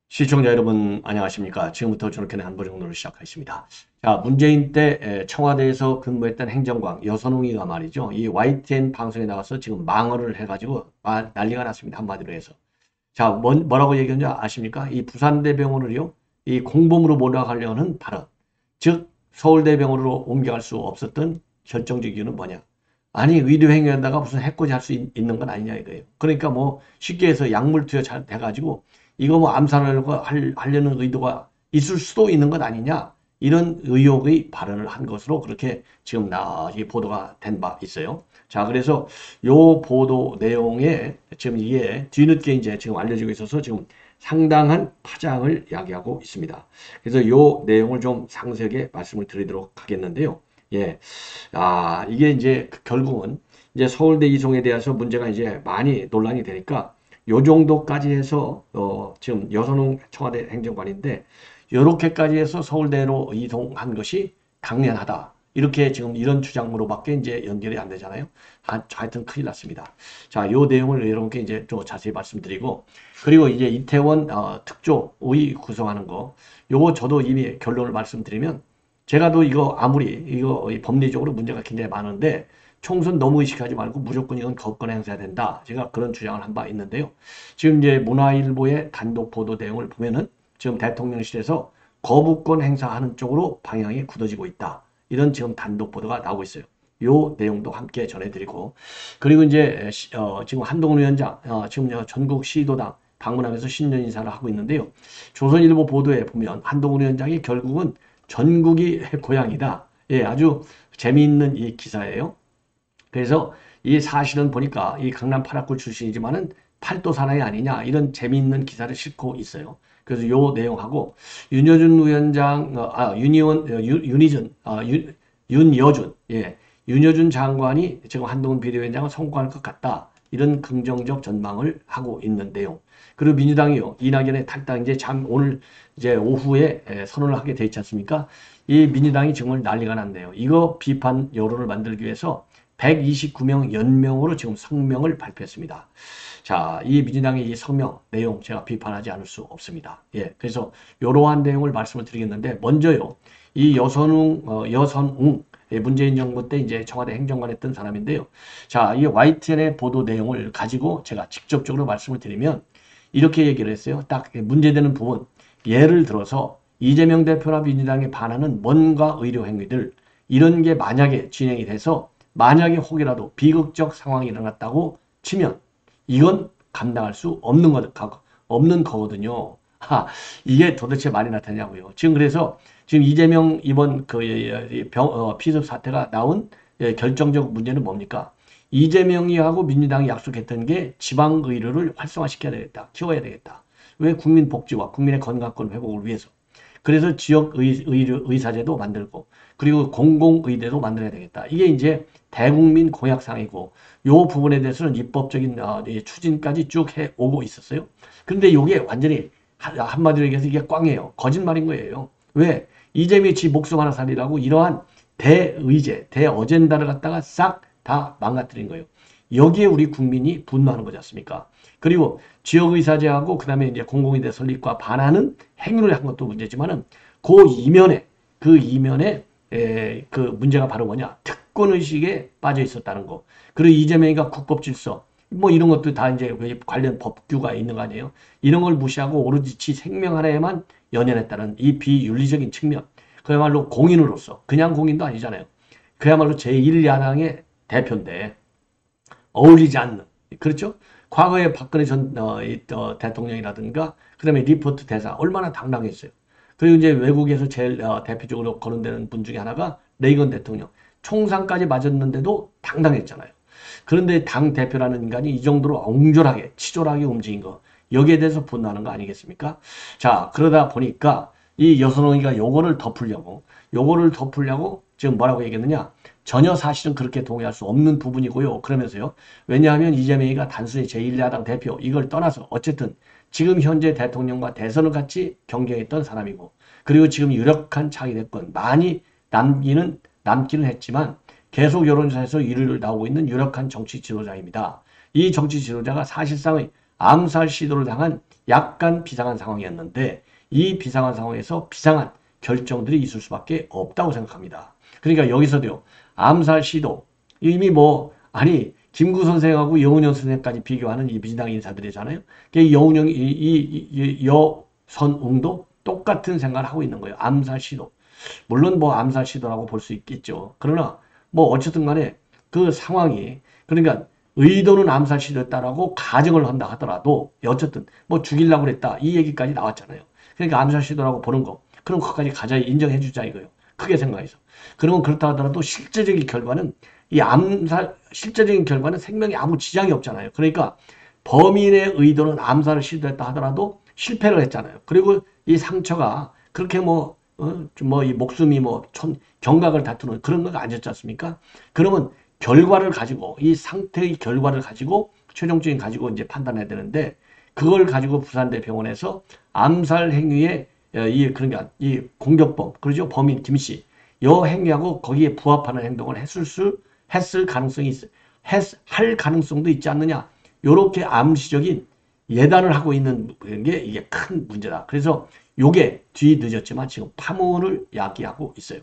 시청자 여러분 안녕하십니까. 지금부터 저렇게는 한보정론을 시작하겠습니다. 자, 문재인 때 청와대에서 근무했던 행정관 여선웅이가 말이죠. 이 YTN 방송에 나가서 지금 망언을 해가지고 난리가 났습니다. 한마디로 해서. 자, 뭐라고 얘기했는지 아십니까? 이 부산대병원을요, 이 공범으로 몰아가려는 발언. 즉, 서울대병원으로 옮겨갈 수 없었던 결정적 이유는 뭐냐? 아니, 의료행위하다가 무슨 해코지 할 수 있는 건 아니냐 이거예요. 그러니까 뭐 쉽게 해서 약물 투여 잘 돼가지고 이거 뭐 하려는 의도가 있을 수도 있는 것 아니냐, 이런 의혹의 발언을 한 것으로 그렇게 지금 이 보도가 된 바 있어요. 자, 그래서 요 보도 내용에 지금 이게 뒤늦게 이제 지금 알려지고 있어서 지금 상당한 파장을 야기하고 있습니다. 그래서 요 내용을 좀 상세하게 말씀을 드리도록 하겠는데요. 예. 이게 이제 결국은 이제 서울대 이송에 대해서 문제가 이제 많이 논란이 되니까 요 정도까지 해서 지금 여선웅 청와대 행정관인데 요렇게까지 해서 서울대로 이동한 것이 당연하다. 이렇게 지금 이런 주장으로밖에 이제 연결이 안 되잖아요. 하여튼 큰일 났습니다. 자, 요 내용을 여러분께 이제 좀 자세히 말씀드리고, 그리고 이제 이태원 특조위 구성하는 거, 요거 저도 이미 결론을 말씀드리면, 제가 또 이거 아무리 법리적으로 문제가 굉장히 많은데 총선 너무 의식하지 말고 무조건 이건 거권 행사해야 된다. 제가 그런 주장을 한 바 있는데요. 지금 이제 문화일보의 단독 보도 내용을 보면은 지금 대통령실에서 거부권 행사하는 쪽으로 방향이 굳어지고 있다. 이런 지금 단독 보도가 나오고 있어요. 요 내용도 함께 전해드리고, 그리고 이제 지금 한동훈 위원장 지금 전국 시도당 방문하면서 신년 인사를 하고 있는데요. 조선일보 보도에 보면 한동훈 위원장이 결국은 전국이 고향이다. 예, 아주 재미있는 이 기사예요. 그래서 이 사실은 보니까 이 강남 8학구 출신이지만은 팔도 사나이 아니냐, 이런 재미있는 기사를 싣고 있어요. 그래서 요 내용하고 윤여준 위원장, 윤여준, 예, 윤여준 장관이 지금 한동훈 비대위원장을 성공할 것 같다. 이런 긍정적 전망을 하고 있는 내용. 그리고 민주당이요, 이낙연의 탈당 이제 오늘 이제 오후에 선언을 하게 돼 있지 않습니까? 이 민주당이 정말 난리가 났네요. 이거 비판 여론을 만들기 위해서 129명 연명으로 지금 성명을 발표했습니다. 자, 이 민주당의 이 성명 내용 제가 비판하지 않을 수 없습니다. 예, 그래서 이러한 내용을 말씀을 드리겠는데, 먼저요, 이 여선웅 문재인 정부 때 이제 청와대 행정관 했던 사람인데요. 자, 이 YTN의 보도 내용을 가지고 제가 직접적으로 말씀을 드리면 이렇게 얘기를 했어요. 딱 문제되는 부분, 예를 들어서 이재명 대표나 민주당에 반하는 뭔가 의료 행위들, 이런 게 만약에 진행이 돼서 만약에 혹이라도 비극적 상황이 일어났다고 치면 이건 감당할 수 없는 거거든요. 이게 도대체 말이 나타냐고요. 지금 그래서 지금 이재명 이번 피습 사태가 나온 결정적 문제는 뭡니까? 이재명이 하고 민주당이 약속했던 게 지방의료를 활성화시켜야 되겠다. 키워야 되겠다. 왜? 국민 복지와 국민의 건강권 회복을 위해서. 그래서 지역 의사제도 만들고, 그리고 공공의대도 만들어야 되겠다. 이게 이제 대국민 공약상이고, 요 부분에 대해서는 입법적인 추진까지 쭉 해오고 있었어요. 근데 이게 완전히 한마디로 얘기해서 이게 꽝이에요. 거짓말인 거예요. 왜? 이재명이 지 목숨 하나 살리라고 이러한 대의제, 대어젠다를 갖다가 싹 다 망가뜨린 거예요. 여기에 우리 국민이 분노하는 거지 않습니까? 그리고 지역의사제하고 그 다음에 이제 공공의대 설립과 반하는 행위를 한 것도 문제지만은 그 이면에 그 문제가 바로 뭐냐? 특권의식에 빠져 있었다는 거. 그리고 이재명이가 국법질서, 뭐 이런 것도 다 이제 관련 법규가 있는 거 아니에요? 이런 걸 무시하고 오로지 지 생명 하나에만 연연했다는 이 비윤리적인 측면. 그야말로 공인으로서, 그냥 공인도 아니잖아요. 그야말로 제1야당의 대표인데 어울리지 않는, 그렇죠? 과거에 박근혜 전 대통령이라든가 그 다음에 리포트 대사 얼마나 당당했어요. 그리고 이제 외국에서 제일 대표적으로 거론되는 분 중에 하나가 레이건 대통령. 총상까지 맞았는데도 당당했잖아요. 그런데 당 대표라는 인간이 이 정도로 옹졸하게 치졸하게 움직인 거, 여기에 대해서 분노하는 거 아니겠습니까? 자, 그러다 보니까 이 여선홍이가 요거를 덮으려고 지금 뭐라고 얘기했느냐? 전혀 사실은 그렇게 동의할 수 없는 부분이고요. 그러면서요. 왜냐하면 이재명이가 단순히 제1야당 대표 이걸 떠나서 어쨌든 지금 현재 대통령과 대선을 같이 경쟁했던 사람이고, 그리고 지금 유력한 차기 대권 많이 남기는 했지만 계속 여론조사에서 1위를 나오고 있는 유력한 정치 지도자입니다. 이 정치 지도자가 사실상의 암살 시도를 당한 약간 비상한 상황이었는데, 이 비상한 상황에서 비상한 결정들이 있을 수밖에 없다고 생각합니다. 그러니까 여기서도요, 암살 시도, 이미 아니, 김구 선생하고 여운형 선생까지 비교하는 이 민주당 인사들이잖아요. 여운형, 여선웅도 똑같은 생각을 하고 있는 거예요. 암살 시도. 물론 암살 시도라고 볼 수 있겠죠. 그러나 어쨌든 간에 그 상황이, 그러니까 의도는 암살 시도였다라고 가정을 한다 하더라도 어쨌든 죽이려고 그랬다 이 얘기까지 나왔잖아요. 그러니까 암살 시도라고 보는 거. 그럼 그것까지 가자에 인정해 주자 이거예요. 크게 생각해서. 그러면 그렇다 하더라도 실제적인 결과는 실제적인 결과는 생명에 아무 지장이 없잖아요. 그러니까 범인의 의도는 암살을 시도했다 하더라도 실패를 했잖아요. 그리고 이 상처가 그렇게 이 목숨이 경각을 다투는 그런 거가 아니었지 않습니까? 그러면 결과를 가지고, 이 상태의 결과를 가지고 최종적인 가지고 이제 판단해야 되는데, 그걸 가지고 부산대 병원에서 암살 행위에 그러니까 이 공격범, 그러죠? 범인 김씨, 여 행위하고 거기에 부합하는 행동을 했을 가능성이 할 가능성도 있지 않느냐. 요렇게 암시적인 예단을 하고 있는 게 이게 큰 문제다. 그래서 요게 뒤늦었지만 지금 파문을 야기하고 있어요.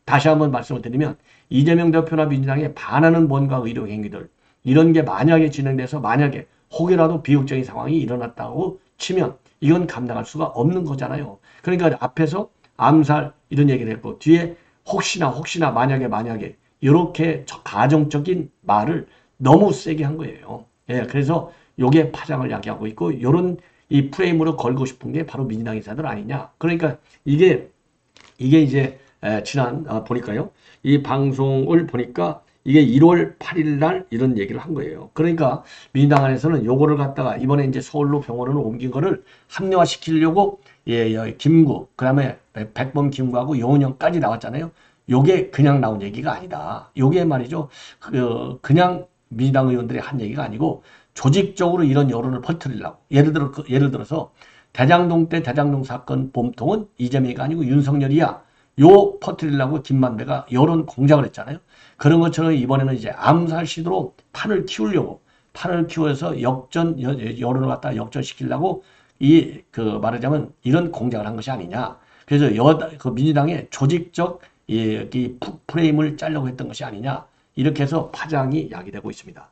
다시 한번 말씀을 드리면 이재명 대표나 민주당에 반하는 뭔가 의료 행위들, 이런 게 만약에 진행돼서 만약에 혹이라도 비극적인 상황이 일어났다고 치면 이건 감당할 수가 없는 거잖아요. 그러니까 앞에서 암살 이런 얘기를 했고, 뒤에 혹시나 만약에 이렇게 가정적인 말을 너무 세게 한 거예요. 예, 그래서 요게 파장을 야기하고 있고, 요런 이 프레임으로 걸고 싶은 게 바로 민주당 인사들 아니냐. 그러니까 이게 이제 지난 보니까요. 이 방송을 보니까 이게 1월 8일 날 이런 얘기를 한 거예요. 그러니까 민주당 안에서는 요거를 갖다가 이번에 이제 서울로 병원으로 옮긴 거를 합리화시키려고 김구, 그다음에 백범 김구하고 여운형까지 나왔잖아요. 요게 그냥 나온 얘기가 아니다. 요게 말이죠. 그냥 민주당 의원들이 한 얘기가 아니고 조직적으로 이런 여론을 퍼뜨리려고. 예를 들어서 대장동 때 대장동 사건 몸통은 이재명이가 아니고 윤석열이야. 요 퍼뜨리려고 김만배가 여론 공작을 했잖아요. 그런 것처럼 이번에는 이제 암살 시도로 판을 키워서 여론을 갖다 역전시키려고 말하자면 이런 공작을 한 것이 아니냐. 그래서 민주당의 조직적 이 프레임을 짜려고 했던 것이 아니냐. 이렇게 해서 파장이 야기되고 있습니다.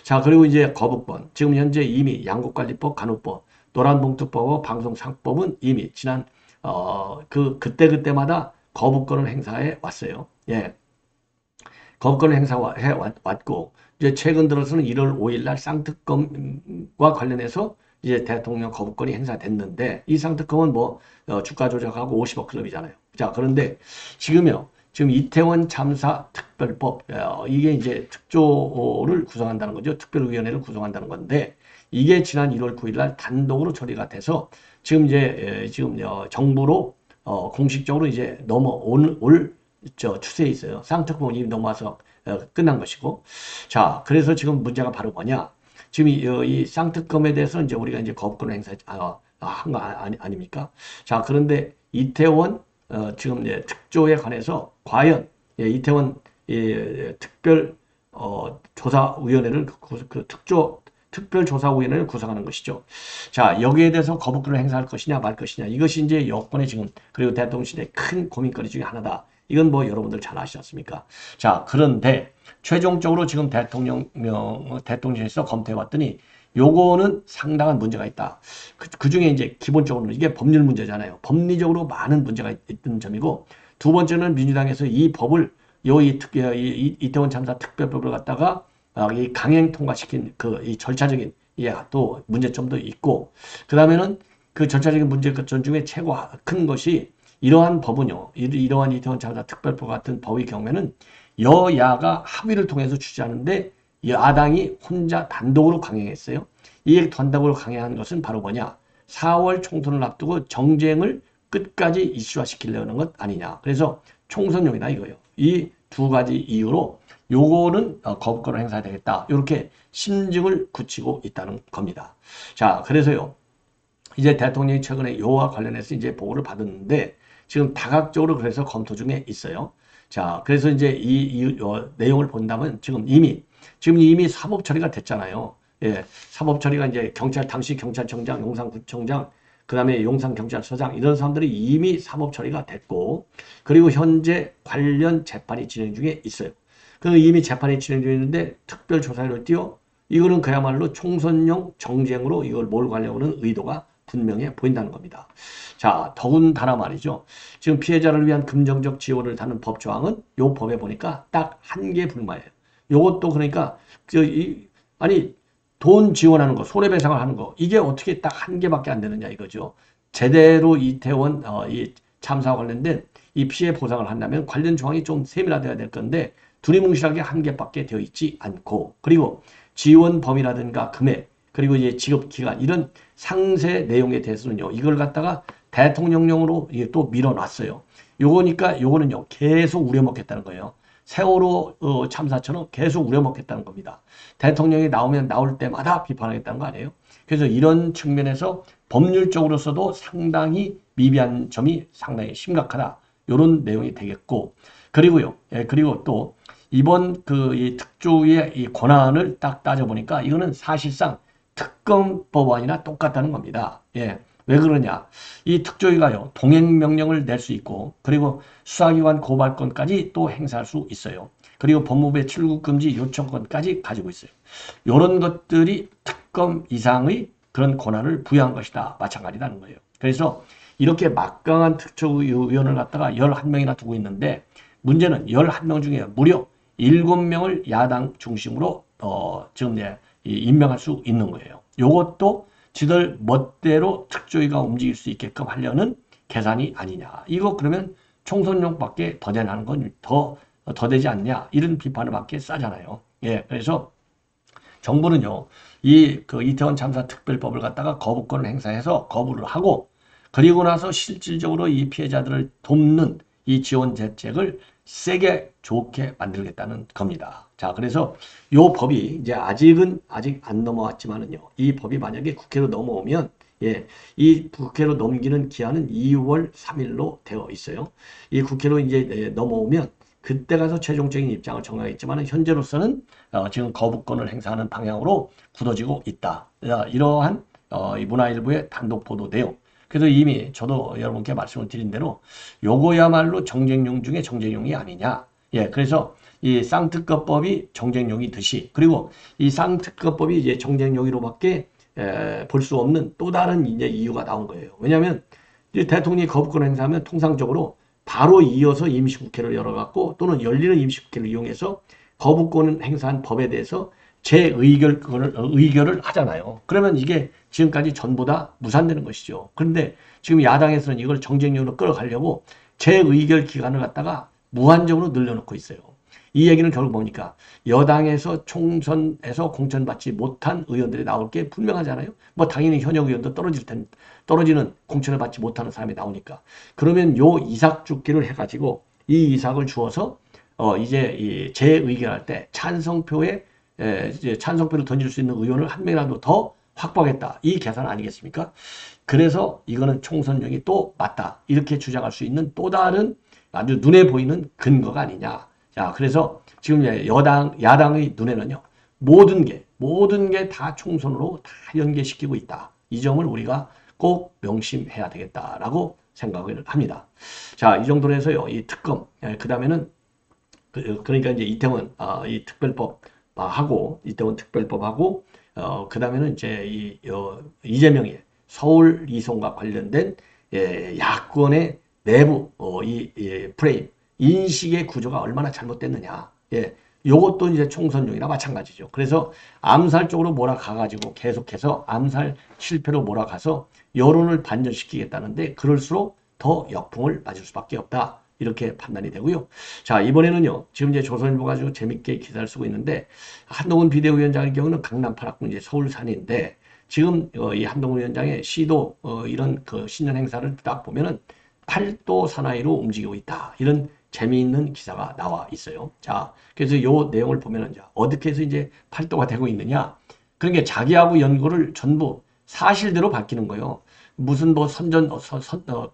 자, 그리고 이제 거부권. 지금 현재 이미 양국관리법, 간호법, 노란봉투법, 방송상법은 이미 지난 그때마다 거부권을 행사해 왔어요. 예. 거부권을 행사해 왔고, 이제 최근 들어서는 1월 5일 날 쌍특검과 관련해서 이제 대통령 거부권이 행사됐는데, 이 쌍특검은 주가 조작하고 50억 클럽이잖아요. 자, 그런데 지금 이태원 참사 특별법, 이게 이제 특조를 구성한다는 거죠. 특별위원회를 구성한다는 건데, 이게 지난 1월 9일 날 단독으로 처리가 돼서 지금 정부로 공식적으로 이제 올 추세에 있어요. 쌍특검은 이미 넘어와서 끝난 것이고. 자, 그래서 지금 문제가 바로 뭐냐? 지금 이 쌍특검에 대해서 이제 우리가 이제 거부권을 한 거 아닙니까? 자, 그런데 이태원 지금 특조에 관해서 과연 이태원 특별 조사위원회를 특별조사위원회를 구성하는 것이죠. 자, 여기에 대해서 거부권을 행사할 것이냐 말 것이냐, 이것이 이제 여권의 지금, 그리고 대통령실의 큰 고민거리 중에 하나다. 이건 여러분들 잘 아시지 않습니까? 자, 그런데 최종적으로 지금 대통령실에서 검토해 봤더니 요거는 상당한 문제가 있다. 그 중에 이제 기본적으로는 이게 법률 문제잖아요. 법리적으로 많은 문제가 있는 점이고, 두 번째는 민주당에서 이 법을 이태원 참사 특별법을 갖다가 이 강행 통과시킨 이 절차적인 또 문제점도 있고, 그 다음에는 그 절차적인 문제점 중에 최고 큰 것이 이러한 법은요, 이러한 이태원 참사 특별법 같은 법의 경우에는 여야가 합의를 통해서 취재하는데 야당이 혼자 단독으로 강행했어요. 이 단독으로 강행한 것은 바로 뭐냐? 4월 총선을 앞두고 정쟁을 끝까지 이슈화시키려는 것 아니냐. 그래서 총선용이다 이거예요. 이 두 가지 이유로 요거는 거부권을 행사해야 되겠다. 이렇게 심증을 굳히고 있다는 겁니다. 자, 그래서요, 이제 대통령이 최근에 요와 관련해서 이제 보고를 받았는데 지금 다각적으로 그래서 검토 중에 있어요. 자, 그래서 이제 내용을 본다면 지금 이미 사법 처리가 됐잖아요. 예, 사법 처리가 이제 당시 경찰청장, 용산구청장, 그 다음에 용산경찰서장 이런 사람들이 이미 사법 처리가 됐고, 그리고 현재 관련 재판이 진행 중에 있어요. 그 이미 재판이 진행 중에 있는데 특별조사를 띄워 이거는 그야말로 총선용 정쟁으로 이걸 몰고 가려고 하는 의도가 분명해 보인다는 겁니다. 자, 더군다나 말이죠. 지금 피해자를 위한 금전적 지원을 다는 법조항은 요 법에 보니까 딱 한 개 불마예요. 요것도 그러니까 아니 돈 지원하는 거, 손해배상을 하는 거 이게 어떻게 딱 한 개밖에 안 되느냐 이거죠. 제대로 이태원 이 참사와 관련된 이 피해 보상을 한다면 관련 조항이 좀 세밀화돼야 될 건데 두리뭉실하게 한 개밖에 되어 있지 않고, 그리고 지원 범위라든가 금액, 그리고 이제 지급 기간 이런 상세 내용에 대해서는요, 이걸 갖다가 대통령령으로 또 밀어놨어요. 요거는요 계속 우려먹겠다는 거예요. 세월호 참사처럼 계속 우려먹겠다는 겁니다. 대통령이 나오면 나올 때마다 비판하겠다는 거 아니에요? 그래서 이런 측면에서 법률적으로서도 상당히 미비한 점이 상당히 심각하다. 이런 내용이 되겠고, 그리고요, 그리고 또 이번 이 특조위의 이 권한을 딱 따져보니까 이거는 사실상 특검법안이나 똑같다는 겁니다. 예. 왜 그러냐? 이 특조위가요, 동행명령을 낼 수 있고, 그리고 수사기관 고발권까지 또 행사할 수 있어요. 그리고 법무부의 출국금지 요청권까지 가지고 있어요. 이런 것들이 특검 이상의 그런 권한을 부여한 것이다. 마찬가지라는 거예요. 그래서 이렇게 막강한 특조위원을 갖다가 11명이나 두고 있는데, 문제는 11명 중에 무려 7명을 야당 중심으로 지금 임명할 수 있는 거예요. 요것도 지들 멋대로 특조위가 움직일 수 있게끔 하려는 계산이 아니냐. 이거 그러면 총선용밖에 더 되는 건 더 되지 않냐. 이런 비판을 받게 싸잖아요. 예, 그래서 정부는요, 이태원 참사 특별법을 갖다가 거부권을 행사해서 거부를 하고, 그리고 나서 실질적으로 이 피해자들을 돕는 이 지원 대책을 세게 좋게 만들겠다는 겁니다. 자, 그래서 요 법이 이제 아직 안 넘어왔지만은요, 이 법이 만약에 국회로 넘어오면, 예, 이 국회로 넘기는 기한은 2월 3일로 되어 있어요. 이 국회로 이제 넘어오면 그때 가서 최종적인 입장을 정하겠지만 현재로서는 지금 거부권을 행사하는 방향으로 굳어지고 있다. 이러한 이 문화일보의 단독 보도 내용. 그래서 이미 저도 여러분께 말씀을 드린 대로 요거야말로 정쟁용 중에 정쟁용이 아니냐. 예, 그래서 이 쌍특검법이 정쟁용이듯이, 그리고 이 쌍특검법이 이제 정쟁용으로밖에 볼 수 없는 또 다른 이제 이유가 나온 거예요. 왜냐하면 대통령이 거부권 행사하면 통상적으로 바로 이어서 임시국회를 열어갖고 또는 열리는 임시국회를 이용해서 거부권 행사한 법에 대해서 의결을 하잖아요. 그러면 이게 지금까지 전부 다 무산되는 것이죠. 그런데 지금 야당에서는 이걸 정쟁용으로 끌어가려고 재의결 기간을 갖다가 무한정으로 늘려놓고 있어요. 이 얘기는 결국 뭡니까? 여당에서 총선에서 공천받지 못한 의원들이 나올 게 분명하잖아요. 뭐 당연히 현역 의원도 떨어지는 공천을 받지 못하는 사람이 나오니까. 그러면 요 이삭 죽기를 해가지고 이 이삭을 주어서 이제 이 재의결할 때 찬성표를 던질 수 있는 의원을 한 명이라도 더 확보하겠다. 이 계산 아니겠습니까? 그래서 이거는 총선용이 또 맞다. 이렇게 주장할 수 있는 또 다른 아주 눈에 보이는 근거가 아니냐. 자, 그래서 지금 야당의 눈에는요, 모든 게 다 총선으로 다 연계시키고 있다. 이 점을 우리가 꼭 명심해야 되겠다라고 생각을 합니다. 자, 이 정도로 해서요, 이 특검, 그 다음에는 그러니까 이제 이태원 이 특별법하고 그 다음에는 이제 이재명의 서울 이송과 관련된 야권의 내부 프레임 인식의 구조가 얼마나 잘못됐느냐. 예, 요것도 이제 총선용이나 마찬가지죠. 그래서 암살 쪽으로 몰아가가지고 계속해서 암살 실패로 몰아가서 여론을 반전시키겠다는데 그럴수록 더 역풍을 맞을 수밖에 없다. 이렇게 판단이 되고요. 자, 이번에는요, 지금 이제 조선일보 가지고 재밌게 기사를 쓰고 있는데, 한동훈 비대위원장의 경우는 강남 8학군 이제 서울산인데, 지금 이 한동훈 위원장의 시도 이런 그 신년 행사를 딱 보면은 팔도 사나이로 움직이고 있다. 이런 재미있는 기사가 나와 있어요. 자, 그래서 요 내용을 보면은 어떻게 해서 이제 팔도가 되고 있느냐. 그러니까 자기하고 연고를 전부 사실대로 밝히는 거예요. 무슨 뭐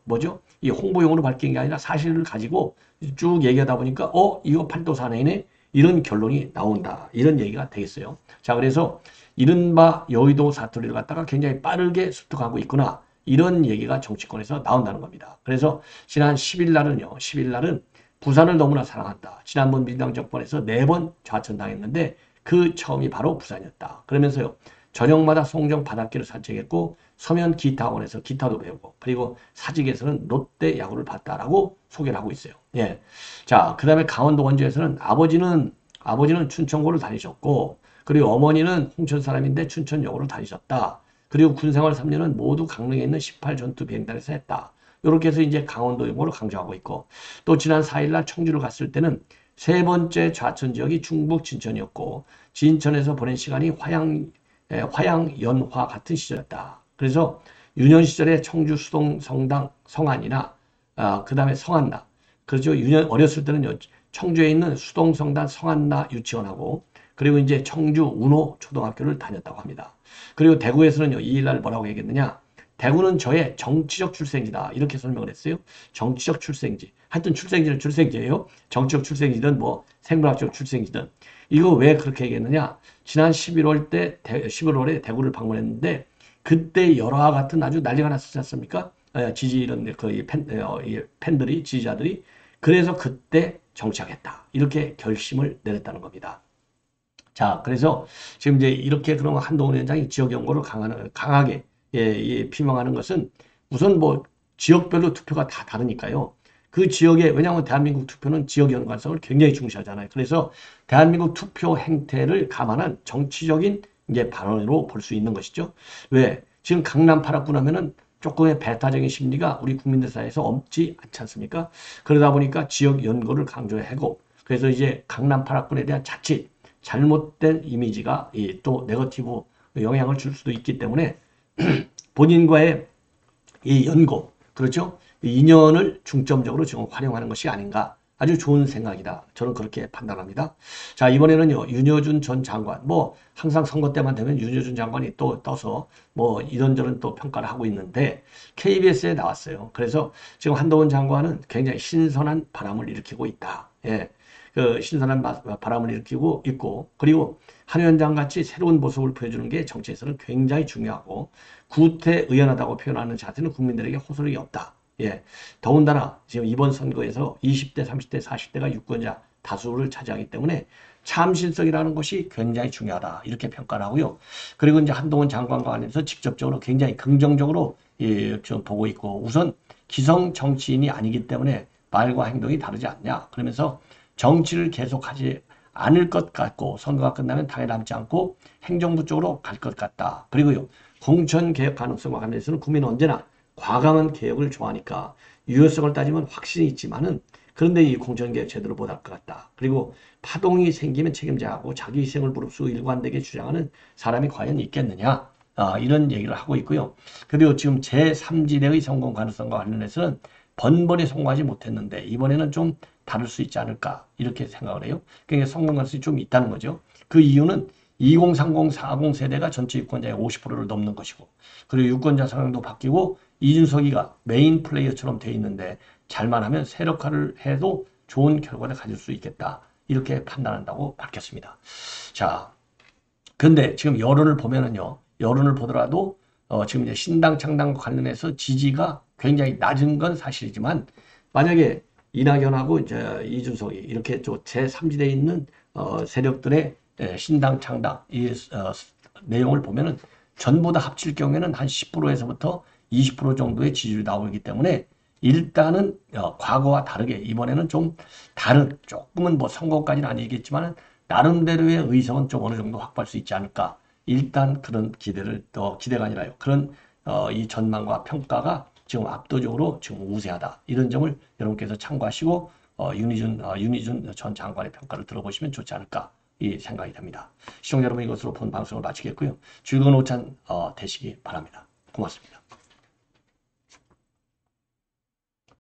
뭐죠? 이 홍보용으로 밝힌 게 아니라 사실을 가지고 쭉 얘기하다 보니까 이거 팔도 사내네 이런 결론이 나온다 이런 얘기가 되겠어요. 자, 그래서 이른바 여의도 사투리를 갖다가 굉장히 빠르게 습득하고 있구나 이런 얘기가 정치권에서 나온다는 겁니다. 그래서 지난 10일 날은 부산을 너무나 사랑한다. 지난번 민주당 정권에서 4번 좌천당했는데 그 처음이 바로 부산이었다. 그러면서요. 저녁마다 송정 바닷길을 산책했고 서면 기타학원에서 기타도 배우고 그리고 사직에서는 롯데 야구를 봤다라고 소개를 하고 있어요. 예. 자, 그 다음에 강원도 원주에서는 아버지는 춘천고를 다니셨고 그리고 어머니는 홍천 사람인데 춘천여고를 다니셨다. 그리고 군생활 3년은 모두 강릉에 있는 18전투 비행단에서 했다. 이렇게 해서 이제 강원도 용어를 강조하고 있고 또 지난 4일날 청주를 갔을 때는 세 번째 좌천 지역이 충북 진천이었고 진천에서 보낸 시간이 화양연화 같은 시절이었다. 그래서 유년 시절에 청주 수동 성당 성안이나 그 다음에 성안나 그렇죠. 어렸을 때는 청주에 있는 수동 성당 성안나 유치원하고 그리고 이제 청주 운호 초등학교를 다녔다고 합니다. 그리고 대구에서는요. 이일날 뭐라고 얘기했느냐. 대구는 저의 정치적 출생지다. 이렇게 설명을 했어요. 정치적 출생지. 하여튼 출생지는 출생지예요. 정치적 출생지든 뭐 생물학적 출생지든. 이거 왜 그렇게 얘기했느냐. 지난 11월에 대구를 방문했는데 그때 열화와 같은 아주 난리가 났었지 않습니까? 팬들이, 지지자들이. 그래서 그때 정치하겠다. 이렇게 결심을 내렸다는 겁니다. 자, 그래서 지금 이제 이렇게 그러면 한동훈 위원장이 지역 연고를 강하게 피명하는 것은 우선 뭐 지역별로 투표가 다 다르니까요. 그 지역에 왜냐하면 대한민국 투표는 지역 연관성을 굉장히 중시하잖아요. 그래서 대한민국 투표 행태를 감안한 정치적인 이제 발언으로 볼 수 있는 것이죠. 왜? 지금 강남 8학군 하면은 조금의 배타적인 심리가 우리 국민들 사이에서 없지 않지 않습니까? 그러다 보니까 지역 연고를 강조하고 그래서 이제 강남 8학군에 대한 자칫 잘못된 이미지가 또 네거티브 영향을 줄 수도 있기 때문에 본인과의 이 연고, 그렇죠? 이 인연을 중점적으로 지금 활용하는 것이 아닌가. 아주 좋은 생각이다. 저는 그렇게 판단합니다. 자, 이번에는요, 윤여준 전 장관. 뭐, 항상 선거 때만 되면 윤여준 장관이 또 떠서 뭐, 이런저런 또 평가를 하고 있는데, KBS에 나왔어요. 그래서 지금 한동훈 장관은 굉장히 신선한 바람을 일으키고 있다. 예. 그 신선한 바람을 일으키고 있고, 그리고 한 위원장 같이 새로운 모습을 보여주는 게 정치에서는 굉장히 중요하고, 구태의연하다고 표현하는 자세는 국민들에게 호소력이 없다. 예. 더군다나 지금 이번 선거에서 20대, 30대, 40대가 유권자 다수를 차지하기 때문에 참신성이라는 것이 굉장히 중요하다. 이렇게 평가를 하고요. 그리고 이제 한동훈 장관과 관련해서 직접적으로 굉장히 긍정적으로 좀 보고 있고 우선 기성 정치인이 아니기 때문에 말과 행동이 다르지 않냐. 그러면서 정치를 계속하지 않을 것 같고 선거가 끝나면 당에 남지 않고 행정부 쪽으로 갈 것 같다. 그리고요. 공천개혁 가능성과 관련해서는 국민은 언제나 과감한 개혁을 좋아하니까 유효성을 따지면 확신이 있지만은 그런데 이 공천개혁 제대로 못할 것 같다. 그리고 파동이 생기면 책임져야 하고 자기 희생을 무릅쓰고 일관되게 주장하는 사람이 과연 있겠느냐. 이런 얘기를 하고 있고요. 그리고 지금 제3지대의 성공 가능성과 관련해서는 번번이 성공하지 못했는데 이번에는 좀 다를 수 있지 않을까 이렇게 생각을 해요. 그러니까 성공 가능성이 좀 있다는 거죠. 그 이유는 2030, 40 세대가 전체 유권자의 50%를 넘는 것이고 그리고 유권자 성향도 바뀌고 이준석이가 메인 플레이어처럼 돼 있는데 잘만 하면 세력화를 해도 좋은 결과를 가질 수 있겠다. 이렇게 판단한다고 밝혔습니다. 자, 근데 지금 여론을 보면은요. 여론을 보더라도 지금 이제 신당 창당과 관련해서 지지가 굉장히 낮은 건 사실이지만 만약에 이낙연하고 이제 이준석이 이렇게 또 제3지대에 있는 세력들의 신당 창당 이 내용을 보면은 전부 다 합칠 경우에는 한 10%에서부터 20% 정도의 지지율이 나오기 때문에 일단은 과거와 다르게 이번에는 좀 다른 조금은 뭐 선거까지는 아니겠지만 나름대로의 의석은 좀 어느 정도 확보할 수 있지 않을까. 일단 그런 기대가 아니라요. 그런 이 전망과 평가가 지금 압도적으로 지금 우세하다. 이런 점을 여러분께서 참고하시고 윤희준 전 장관의 평가를 들어보시면 좋지 않을까 이 생각이 됩니다. 시청자 여러분 이것으로 본 방송을 마치겠고요. 즐거운 오찬 되시기 바랍니다. 고맙습니다.